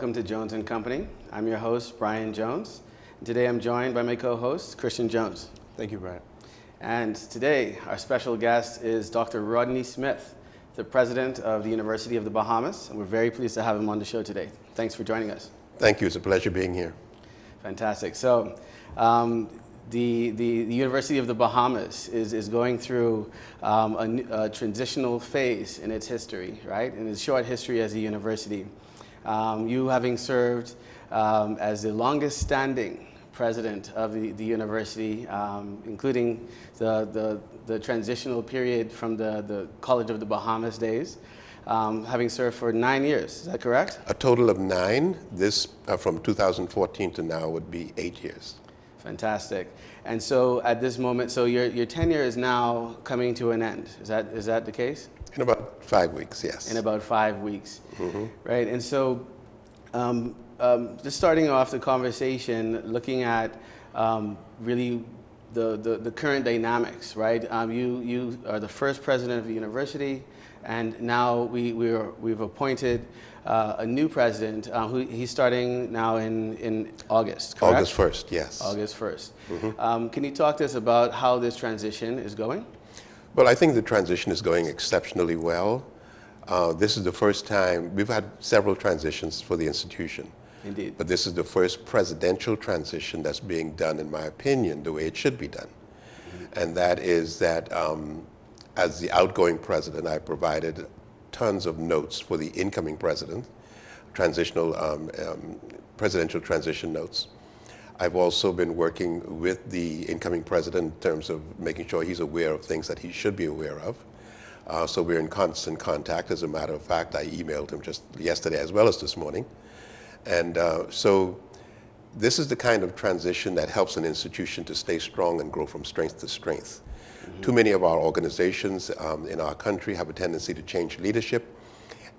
welcome to Jones & Company. I'm your host, Brian Jones. Today I'm joined by my co-host, Christian Jones. Thank you, Brian. And today our special guest is Dr. Rodney Smith, the president of the University of the Bahamas. And we're very pleased to have him on the show today. Thanks for joining us. Thank you. It's a pleasure being here. Fantastic. So the University of the Bahamas is going through a transitional phase in its history, right? In its short history as a university. You having served as the longest standing president of the university, including the transitional period from the College of the Bahamas days, having served for 9 years. Is that correct? A total of 9. This, from 2014 to now, would be 8 years. Fantastic. And so at this moment, so your tenure is now coming to an end. Is that the case? In about 5 weeks, yes. In about 5 weeks, Mm-hmm. right? And so just starting off the conversation, looking at really the current dynamics, right? You are the first president of the university, and now we've appointed a new president who he's starting now in August, correct? August 1st, yes. August 1st. Mm-hmm. Can you talk to us about how this transition is going? Well, I think the transition is going exceptionally well. This is the first time, we've had several transitions for the institution. Indeed. But this is the first presidential transition that's being done, in my opinion, the way it should be done. Mm-hmm. And that is that as the outgoing president, I provided tons of notes for the incoming president, presidential transition notes. I've also been working with the incoming president in terms of making sure he's aware of things that he should be aware of. So we're in constant contact. As a matter of fact, I emailed him just yesterday as well as this morning. And so this is the kind of transition that helps an institution to stay strong and grow from strength to strength. Mm-hmm. Too many of our organizations in our country have a tendency to change leadership,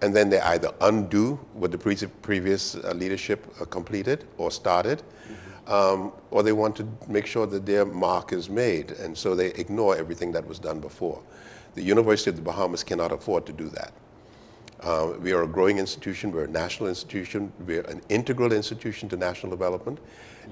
and then they either undo what the previous leadership completed or started, or they want to make sure that their mark is made, and so they ignore everything that was done before. The University of the Bahamas cannot afford to do that. We are a growing institution, we're a national institution, we're an integral institution to national development,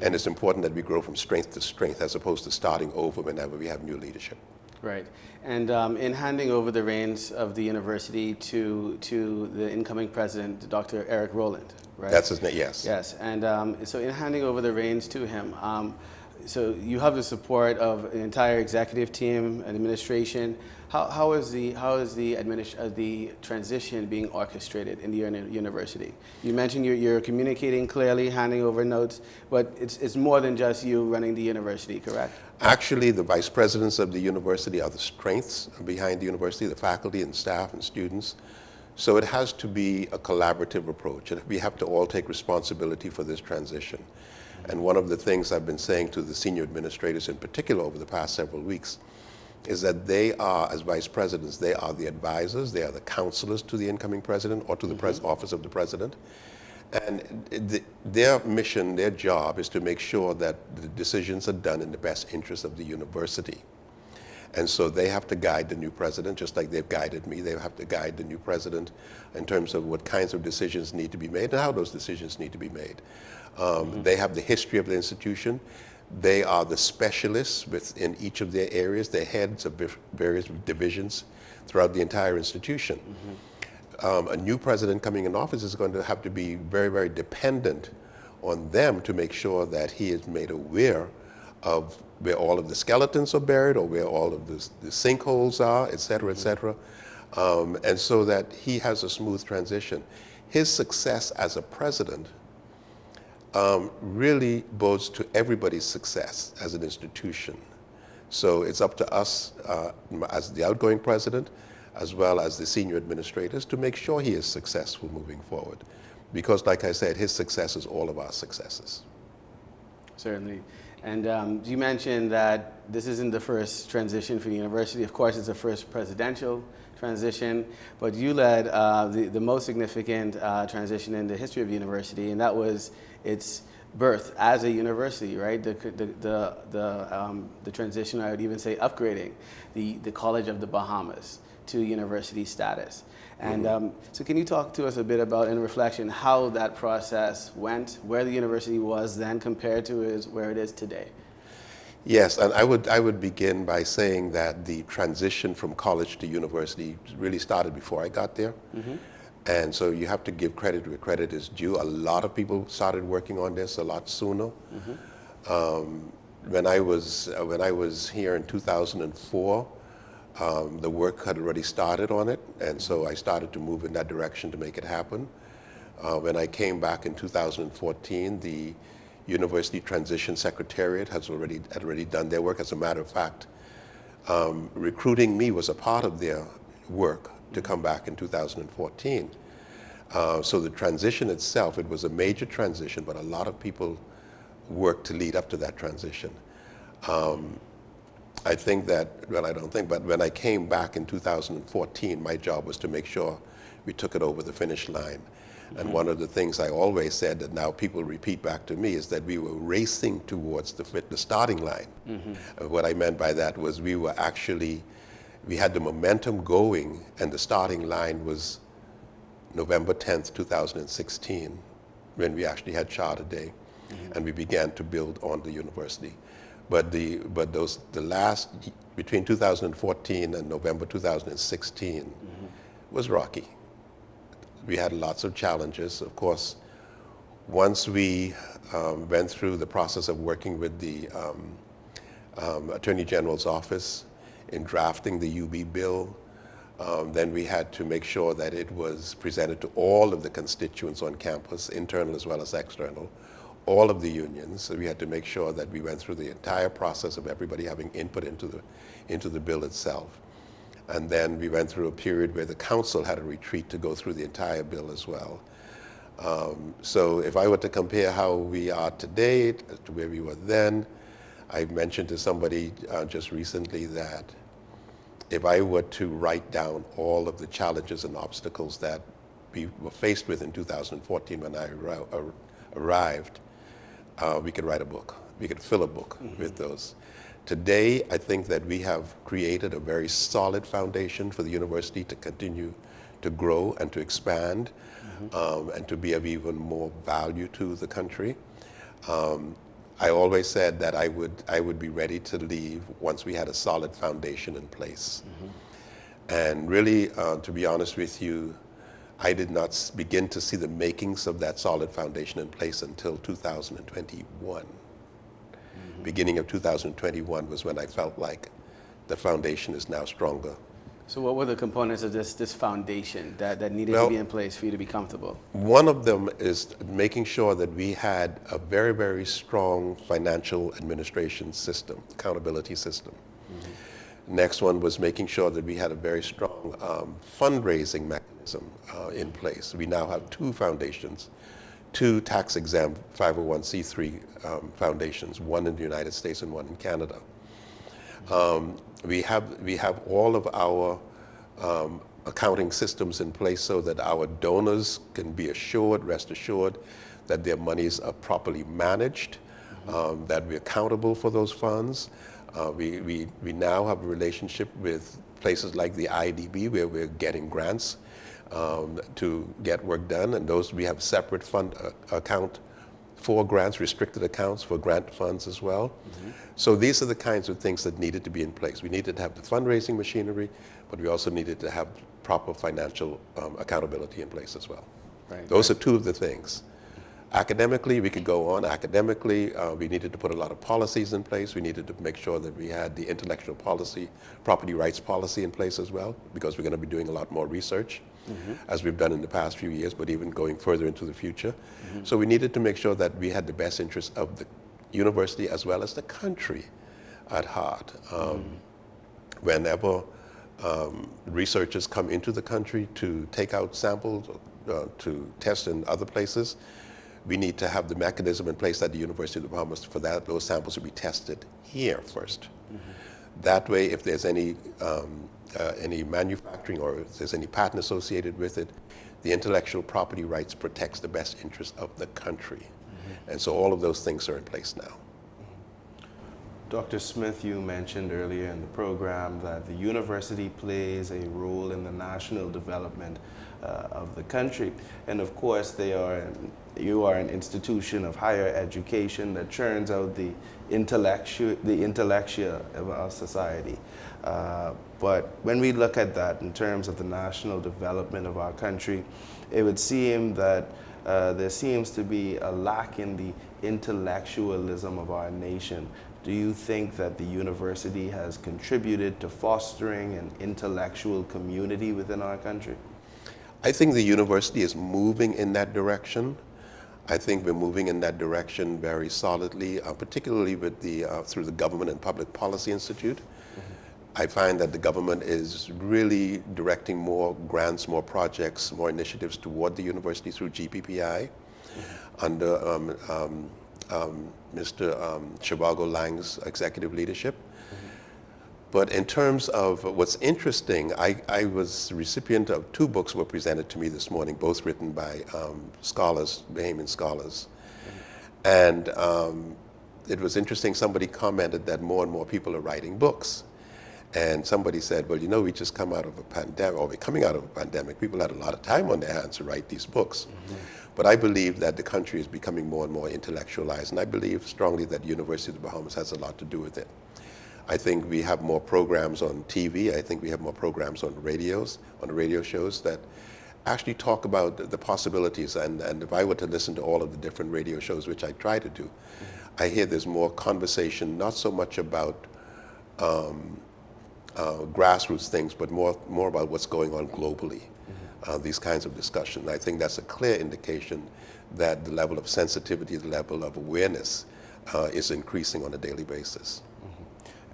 and it's important that we grow from strength to strength as opposed to starting over whenever we have new leadership. Right. And in handing over the reins of the university to the incoming president, Dr. Eric Rowland, right? That's his name, yes. Yes. And so in handing over the reins to him, so you have the support of an entire executive team and administration. How is the transition being orchestrated in the university? You mentioned you're communicating clearly, handing over notes, but it's more than just you running the university, correct? Actually, the vice presidents of the university are the strengths behind the university, the faculty and staff and students. So it has to be a collaborative approach, and we have to all take responsibility for this transition. And one of the things I've been saying to the senior administrators in particular over the past several weeks is that they are, as vice presidents, they are the advisors, they are the counselors to the incoming president or to the office of the president. And their mission, their job is to make sure that the decisions are done in the best interest of the university. And so they have to guide the new president, just like they've guided me. They have to guide the new president in terms of what kinds of decisions need to be made and how those decisions need to be made. They have the history of the institution. They are the specialists within each of their areas. They're heads of various divisions throughout the entire institution. Mm-hmm. A new president coming in office is going to have to be very, very dependent on them to make sure that he is made aware of where all of the skeletons are buried or where all of the sinkholes are, et cetera, et cetera, and so that he has a smooth transition. His success as a president really bodes to everybody's success as an institution. So it's up to us as the outgoing president, as well as the senior administrators, to make sure he is successful moving forward. Because like I said, his success is all of our successes. Certainly. And you mentioned that this isn't the first transition for the university. Of course, it's the first presidential transition, but you led the most significant transition in the history of the university, and that was its birth as a university, right? The transition, I would even say upgrading the College of the Bahamas to university status. And so can you talk to us a bit about, in reflection, how that process went, where the university was then compared to where it is today? Yes, and I would begin by saying that the transition from college to university really started before I got there. And so you have to give credit where credit is due. A lot of people started working on this a lot sooner. When I was here in 2004, the work had already started on it, and so I started to move in that direction to make it happen. When I came back in 2014, the University Transition Secretariat had already done their work. As a matter of fact, recruiting me was a part of their work to come back in 2014. So the transition itself, it was a major transition, but a lot of people worked to lead up to that transition. I think that, well, I don't think, but when I came back in 2014, my job was to make sure we took it over the finish line. And one of the things I always said that now people repeat back to me is that we were racing towards the starting line. What I meant by that was we had the momentum going, and the starting line was November 10th, 2016, when we actually had Charter Day, and we began to build on the university. But between 2014 and November 2016 was rocky. We had lots of challenges. Of course, once we went through the process of working with the Attorney General's office in drafting the UB bill, then we had to make sure that it was presented to all of the constituents on campus, internal as well as external, all of the unions. So we had to make sure that we went through the entire process of everybody having input into the bill itself. And then we went through a period where the council had a retreat to go through the entire bill as well. So if I were to compare how we are today to where we were then, I mentioned to somebody just recently that if I were to write down all of the challenges and obstacles that we were faced with in 2014 when I arrived, we could write a book. We could fill a book with those. Today, I think that we have created a very solid foundation for the university to continue to grow and to expand, and to be of even more value to the country. I always said that I would be ready to leave once we had a solid foundation in place. And really, to be honest with you, I did not begin to see the makings of that solid foundation in place until 2021. Beginning of 2021 was when I felt like the foundation is now stronger. So what were the components of this foundation that needed to be in place for you to be comfortable? One of them is making sure that we had a very, very strong financial administration system, accountability system. Next one was making sure that we had a very strong fundraising mechanism in place. We now have two foundations, two tax-exempt 501c3 foundations, one in the United States and one in Canada. We have all of our accounting systems in place so that our donors can be rest assured that their monies are properly managed, that we're accountable for those funds. We now have a relationship with places like the IDB where we're getting grants to get work done, and those we have separate fund account for grants, restricted accounts for grant funds as well. So these are the kinds of things that needed to be in place. We needed to have the fundraising machinery, but we also needed to have proper financial accountability in place as well. Those are two of the things. Academically, we could go on. Academically, we needed to put a lot of policies in place. We needed to make sure that we had the intellectual policy, property rights policy in place as well, because we're going to be doing a lot more research, as we've done in the past few years, but even going further into the future. So we needed to make sure that we had the best interests of the university as well as the country at heart. Whenever researchers come into the country to take out samples, to test in other places, we need to have the mechanism in place at the University of the Bahamas for those samples to be tested here first. That way, if there's any manufacturing or if there's any patent associated with it, the intellectual property rights protects the best interest of the country. And so all of those things are in place now. Dr. Smith, you mentioned earlier in the program that the university plays a role in the national development of the country. And of course, you are an institution of higher education that churns out the intellectua of our society. But when we look at that in terms of the national development of our country, it would seem that there seems to be a lack in the intellectualism of our nation. Do you think that the university has contributed to fostering an intellectual community within our country? I think the university is moving in that direction. I think we're moving in that direction very solidly, particularly with through the Government and Public Policy Institute. I find that the government is really directing more grants, more projects, more initiatives toward the university through GPPI under Mr. Shivago Lang's executive leadership. But in terms of what's interesting, I was the recipient of 2 books were presented to me this morning, both written by scholars, Bahamian scholars. And it was interesting, somebody commented that more and more people are writing books. And somebody said, well, you know, we just come out of a pandemic, or we're coming out of a pandemic. People had a lot of time on their hands to write these books. But I believe that the country is becoming more and more intellectualized, and I believe strongly that the University of the Bahamas has a lot to do with it. I think we have more programs on TV. I think we have more programs on radio shows that actually talk about the possibilities. And if I were to listen to all of the different radio shows, which I try to do, I hear there's more conversation, not so much about grassroots things, but more about what's going on globally. These kinds of discussions. I think that's a clear indication that the level of sensitivity, the level of awareness is increasing on a daily basis.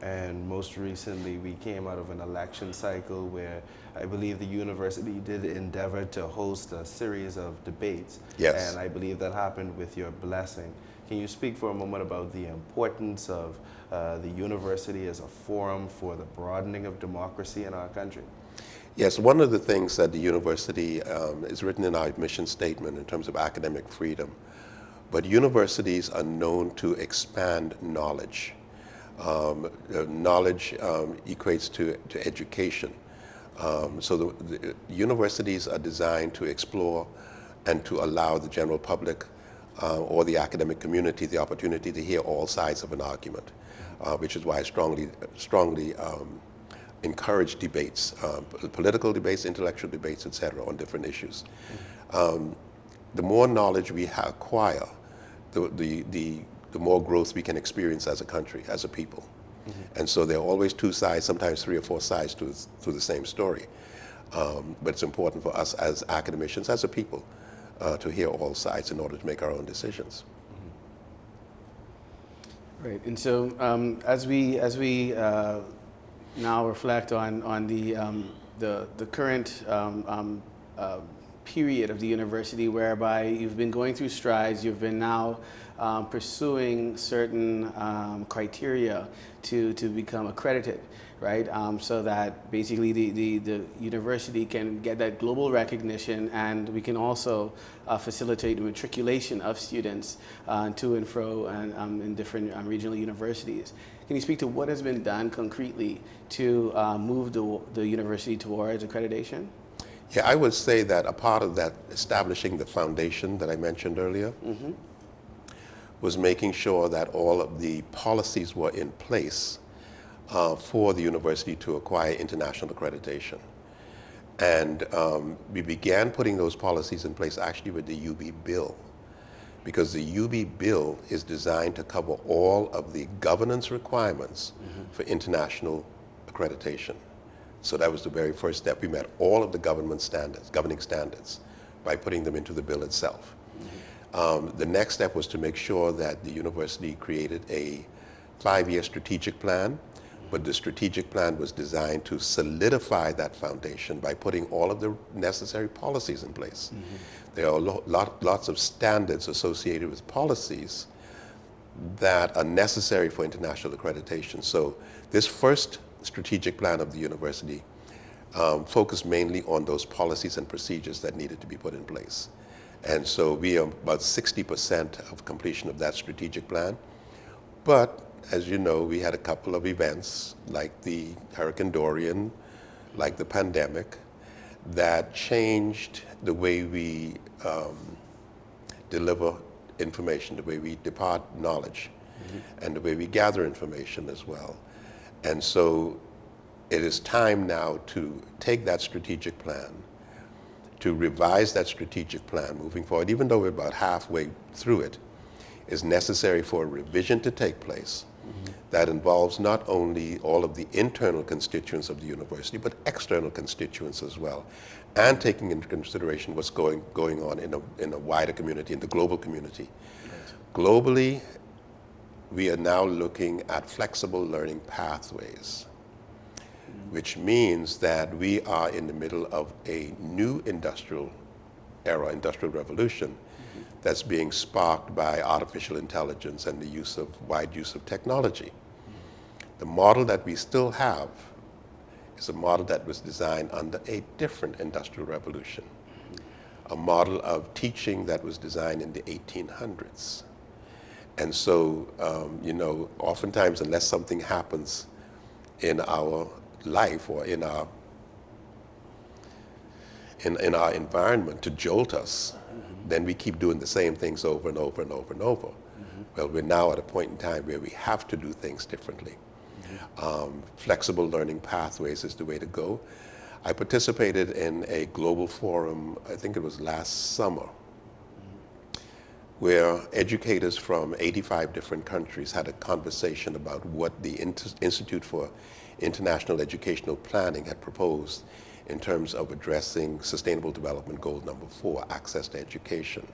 And most recently, we came out of an election cycle where I believe the university did endeavor to host a series of debates. Yes. And I believe that happened with your blessing. Can you speak for a moment about the importance of the university as a forum for the broadening of democracy in our country? Yes, one of the things that the university is written in our mission statement in terms of academic freedom, but universities are known to expand knowledge. Knowledge equates to education. So the universities are designed to explore and to allow the general public or the academic community the opportunity to hear all sides of an argument, which is why I strongly encourage debates, political debates, intellectual debates, etc., on different issues. The more knowledge we acquire, the more growth we can experience as a country, as a people. And so there are always 2 sides, sometimes 3 or 4 sides to the same story. But it's important for us as academicians, as a people, to hear all sides in order to make our own decisions. Right, and so as we now reflect on the current period of the university, whereby you've been going through strides, you've been now pursuing certain criteria to become accredited, right? So that basically the university can get that global recognition, and we can also facilitate the matriculation of students to and fro and in different regional universities. Can you speak to what has been done concretely to move the university towards accreditation? Yeah, I would say that a part of that establishing the foundation that I mentioned earlier was making sure that all of the policies were in place for the university to acquire international accreditation. And we began putting those policies in place actually with the UB bill, because the UB bill is designed to cover all of the governance requirements for international accreditation. So that was the very first step. We met all of the governing standards, by putting them into the bill itself. The next step was to make sure that the university created a 5-year strategic plan, but the strategic plan was designed to solidify that foundation by putting all of the necessary policies in place. There are lots of standards associated with policies that are necessary for international accreditation. So this first strategic plan of the university focused mainly on those policies and procedures that needed to be put in place. And so we are about 60% of completion of that strategic plan. But as you know, we had a couple of events like the Hurricane Dorian, like the pandemic, that changed the way we deliver information, the way we depart knowledge, and the way we gather information as well. And so it is time now to take that strategic plan, to revise that strategic plan moving forward, even though we're about halfway through it, is necessary for a revision to take place that involves not only all of the internal constituents of the university, but external constituents as well, and taking into consideration what's going on in a wider community, in the global community. Right. Globally, we are now looking at flexible learning pathways, which means that we are in the middle of a new industrial era, industrial revolution, that's being sparked by artificial intelligence and the wide use of technology. The model that we still have is a model that was designed under a different industrial revolution, a model of teaching that was designed in the 1800s. And so, oftentimes, unless something happens in our life or in our environment to jolt us, then we keep doing the same things over and over and over and over. Well, we're now at a point in time where we have to do things differently. Flexible learning pathways is the way to go. I participated in a global forum, I think it was last summer, where educators from 85 different countries had a conversation about what the Institute for International Educational Planning had proposed in terms of addressing Sustainable Development Goal number 4, access to education.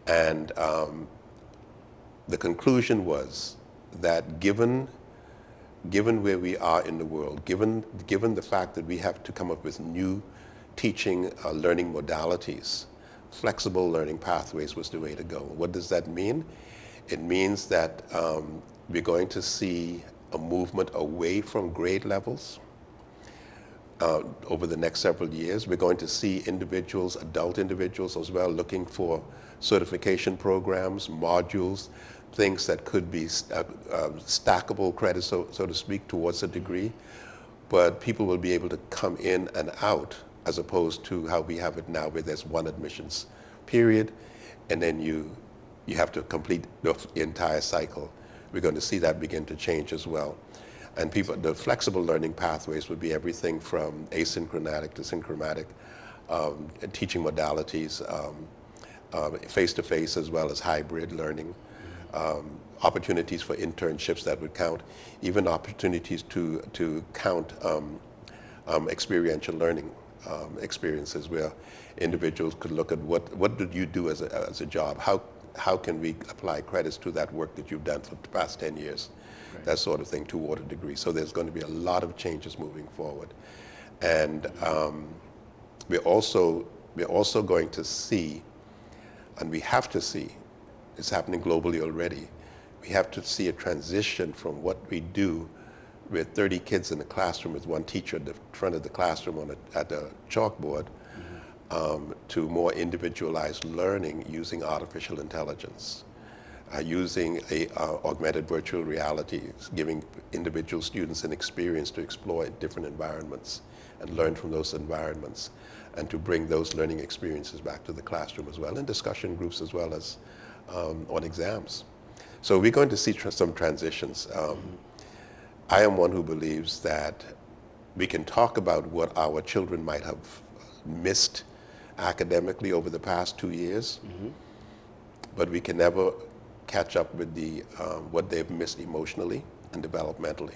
And the conclusion was that given where we are in the world, given the fact that we have to come up with new teaching learning modalities, flexible learning pathways was the way to go. What does that mean? It means that we're going to see a movement away from grade levels over the next several years. We're going to see individuals, adult individuals as well, looking for certification programs, modules, things that could be stackable credits, so to speak, towards a degree. But people will be able to come in and out, as opposed to how we have it now, where there's one admissions period, and then you have to complete the entire cycle. We're going to see that begin to change as well. And the flexible learning pathways would be everything from asynchronatic to synchromatic teaching modalities, face-to-face as well as hybrid learning, opportunities for internships that would count, even opportunities to count experiential learning experiences where individuals could look at what did you do as a job, how can we apply credits to that work that you've done for the past 10 years. Right. That sort of thing, toward a degree. So there's going to be a lot of changes moving forward. And we're also going to see, and we have to see, it's happening globally already, we have to see a transition from what we do with 30 kids in the classroom with one teacher at the front of the classroom at a chalkboard, to more individualized learning using artificial intelligence. Using augmented virtual reality, giving individual students an experience to explore different environments and learn from those environments, and to bring those learning experiences back to the classroom as well, in discussion groups as well as on exams. So we're going to see some transitions. I am one who believes that we can talk about what our children might have missed academically over the past 2 years, but we can never catch up with what they've missed emotionally and developmentally.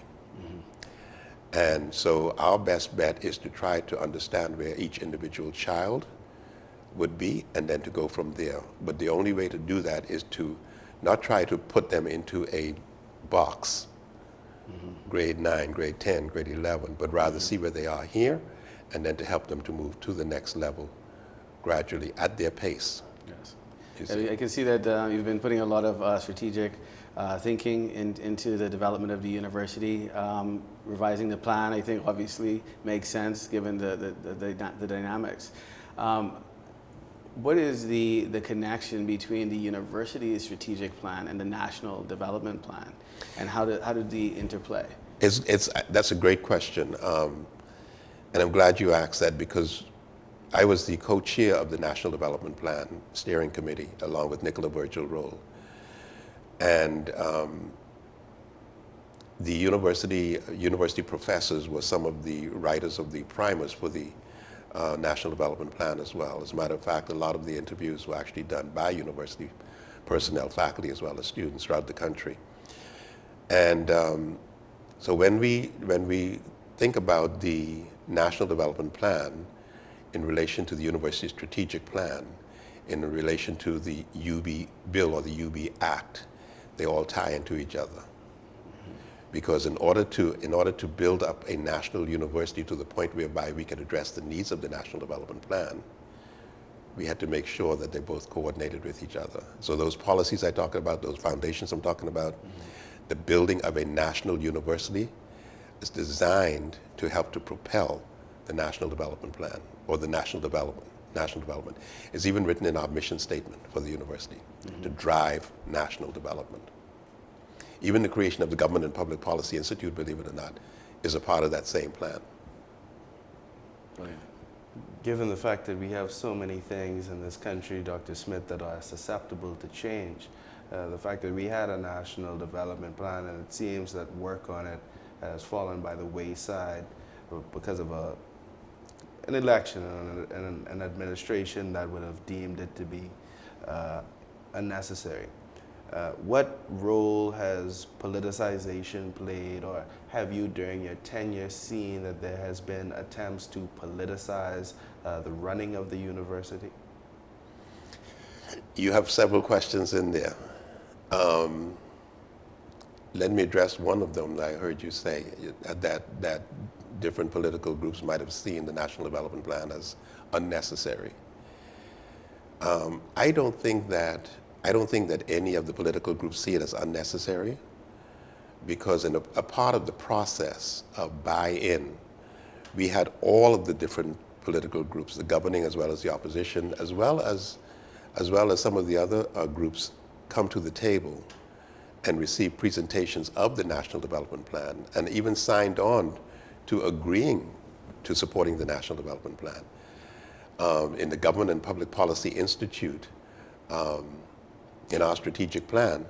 And so our best bet is to try to understand where each individual child would be, and then to go from there. But the only way to do that is to not try to put them into a box, grade 9, grade 10, grade 11, but rather see where they are here, and then to help them to move to the next level gradually at their pace. Yes. I can see that you've been putting a lot of strategic thinking into the development of the university. Revising the plan, I think, obviously makes sense given the dynamics. what is the connection between the university's strategic plan and the national development plan, and how do the interplay? That's a great question, and I'm glad you asked that because I was the co-chair of the National Development Plan Steering Committee along with Nicola Virgil Roll. And the university professors were some of the writers of the primers for the National Development Plan as well. As a matter of fact, a lot of the interviews were actually done by university personnel, faculty, as well as students throughout the country. And so when we think about the National Development Plan in relation to the university strategic plan, in relation to the UB bill or the UB Act, they all tie into each other. Because in order to build up a national university to the point whereby we can address the needs of the National Development Plan, we had to make sure that they both coordinated with each other. So those policies I talked about, those foundations I'm talking about, the building of a national university is designed to help to propel the National Development Plan or the national development. It's even written in our mission statement for the university to drive national development. Even the creation of the Government and Public Policy Institute, believe it or not, is a part of that same plan. Brilliant. Given the fact that we have so many things in this country, Dr. Smith, that are susceptible to change, the fact that we had a national development plan and it seems that work on it has fallen by the wayside because of an election and an administration that would have deemed it to be unnecessary. What role has politicization played, or have you during your tenure seen that there has been attempts to politicize the running of the university? You have several questions in there. Let me address one of them that I heard you say, that different political groups might have seen the National Development Plan as unnecessary. I don't think that any of the political groups see it as unnecessary, because in a part of the process of buy-in, we had all of the different political groups, the governing as well as the opposition, as well as some of the other groups, come to the table and receive presentations of the National Development Plan, and even signed on to agreeing to supporting the National Development Plan. In the Government and Public Policy Institute, in our strategic plan,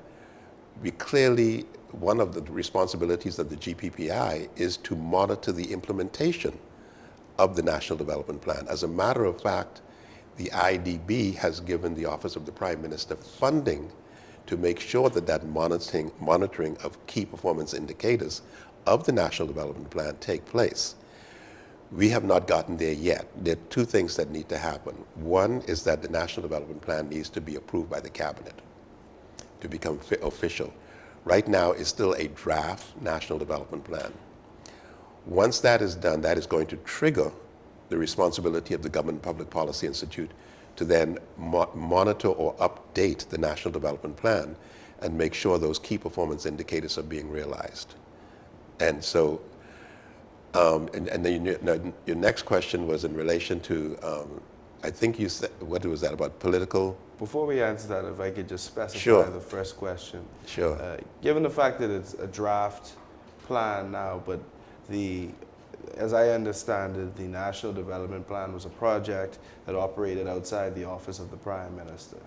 we clearly, one of the responsibilities of the GPPI is to monitor the implementation of the National Development Plan. As a matter of fact, the IDB has given the Office of the Prime Minister funding to make sure that that monitoring of key performance indicators of the National Development Plan take place. We have not gotten there yet. There are two things that need to happen. One is that the National Development Plan needs to be approved by the Cabinet to become official. Right now, it's still a draft National Development Plan. Once that is done, that is going to trigger the responsibility of the Government Public Policy Institute to then monitor or update the National Development Plan and make sure those key performance indicators are being realized. And so, and then your next question was in relation to, I think you said, what was that about political? Before we answer that, if I could just specify Sure. the first question. Sure. Given the fact that it's a draft plan now, but as I understand it, the National Development Plan was a project that operated outside the Office of the Prime Minister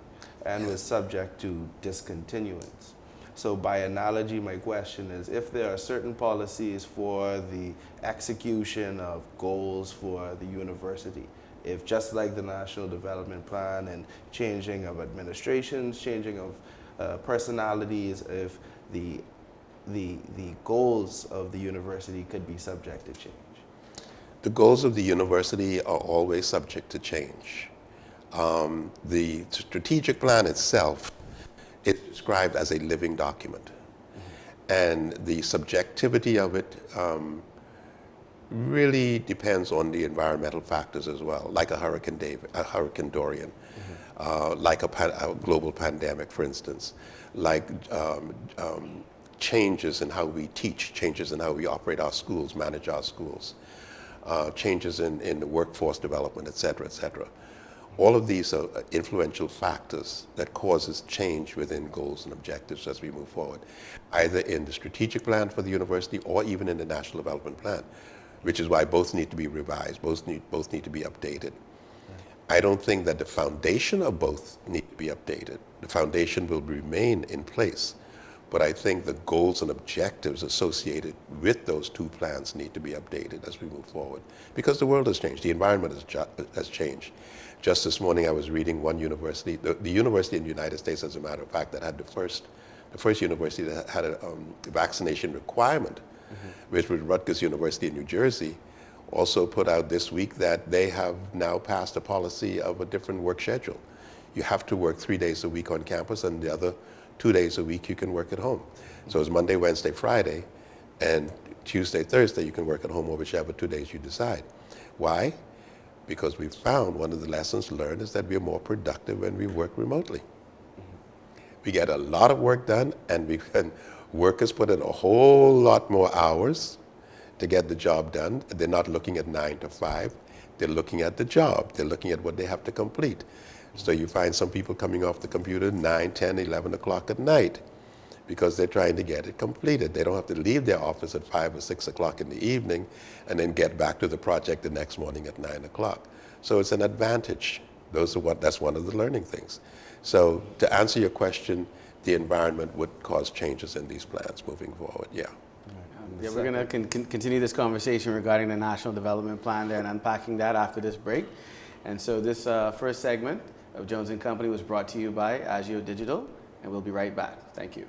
and was subject to discontinuance. So by analogy, my question is, if there are certain policies for the execution of goals for the university, if just like the National Development Plan and changing of administrations, changing of personalities, if the goals of the university could be subject to change? The goals of the university are always subject to change. The strategic plan itself is described as a living document. And the subjectivity of it really depends on the environmental factors as well, like a Hurricane Dorian, like a global pandemic, for instance, like changes in how we teach, changes in how we operate our schools, manage our schools, changes in the workforce development, et cetera, et cetera. All of these are influential factors that causes change within goals and objectives as we move forward, either in the strategic plan for the university or even in the national development plan, which is why both need to be revised, both need to be updated. I don't think that the foundation of both need to be updated. The foundation will remain in place, but I think the goals and objectives associated with those two plans need to be updated as we move forward, because the world has changed, the environment has changed. Just this morning I was reading one university, the university in the United States, as a matter of fact, that had the first university that had a vaccination requirement, which was Rutgers University in New Jersey, also put out this week that they have now passed a policy of a different work schedule. You have to work 3 days a week on campus, and the other 2 days a week you can work at home. So it's Monday, Wednesday, Friday, and Tuesday, Thursday you can work at home, or whichever 2 days you decide. Why? Because we found one of the lessons learned is that we're more productive when we work remotely. We get a lot of work done, and workers put in a whole lot more hours to get the job done. They're not looking at 9 to 5. They're looking at the job. They're looking at what they have to complete. So you find some people coming off the computer 9, 10, 11 o'clock at night because they're trying to get it completed. They don't have to leave their office at 5 or 6 o'clock in the evening and then get back to the project the next morning at 9 o'clock. So it's an advantage. That's one of the learning things. So to answer your question, the environment would cause changes in these plans moving forward, yeah. Yeah, we're going to continue this conversation regarding the National Development Plan there and unpacking that after this break. And so this first segment of Jones & Company was brought to you by Agio Digital, and we'll be right back. Thank you.